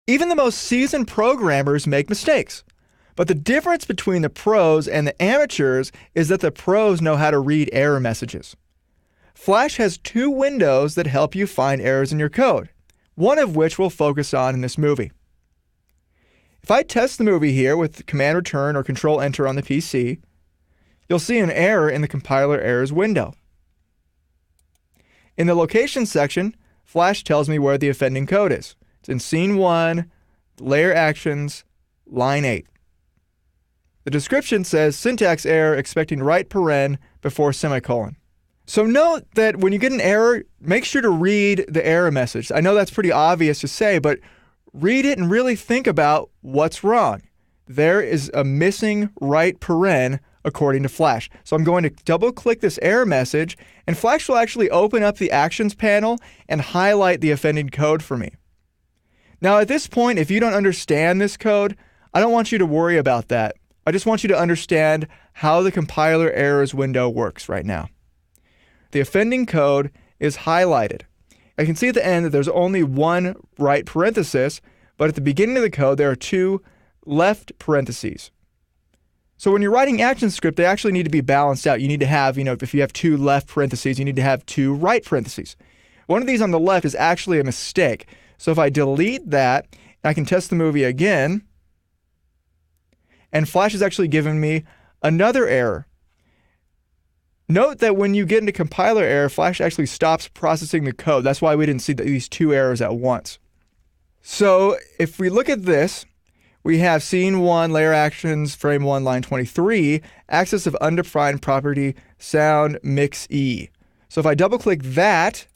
Even the most seasoned programmers make mistakes. But the difference between the pros and the amateurs is that the pros know how to read error messages. Flash has 2 windows that help you find errors in your code, one of which we'll focus on in this movie. If I test the movie here with Command Return or Control Enter on the PC, you'll see an error in the compiler errors window. In the location section, Flash tells me where the offending code is. It's in Scene 1, Layer Actions, Line 8. The description says syntax error expecting right paren before semicolon. So note that when you get an error, make sure to read the error message. I know that's pretty obvious to say, but read it and really think about what's wrong. There is a missing right paren according to Flash. So I'm going to double-click this error message, and Flash will actually open up the Actions panel and highlight the offending code for me. Now at this point, if you don't understand this code, I don't want you to worry about that. I just want you to understand how the compiler errors window works right now. The offending code is highlighted. I can see at the end that there's only one right parenthesis, but at the beginning of the code there are 2 left parentheses. So when you're writing ActionScript, they actually need to be balanced out. You need to have, if you have 2 left parentheses, you need to have 2 right parentheses. One of these on the left is actually a mistake. So if I delete that, I can test the movie again, and Flash is actually giving me another error. Note that when you get into compiler error, Flash actually stops processing the code. That's why we didn't see these 2 errors at once. So if we look at this, we have Scene 1, Layer Actions, Frame 1, Line 23, access of undefined property, sound mix E. So if I double-click that,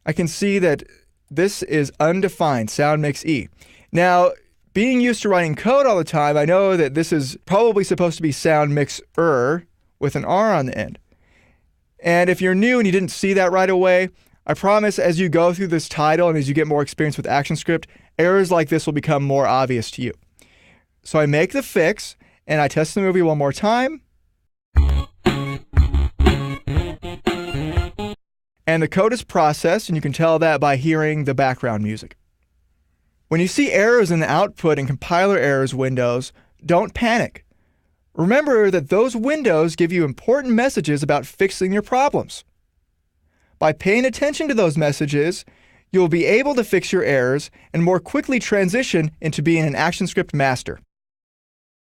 I can see that this is undefined, sound mix E. Now, being used to writing code all the time, I know that this is probably supposed to be sound mix with an R on the end. And if you're new and you didn't see that right away, I promise as you go through this title and as you get more experience with ActionScript, errors like this will become more obvious to you. So I make the fix and I test the movie one more time. And the code is processed, and you can tell that by hearing the background music. When you see errors in the output and compiler errors windows, don't panic. Remember that those windows give you important messages about fixing your problems. By paying attention to those messages, you'll be able to fix your errors and more quickly transition into being an ActionScript master.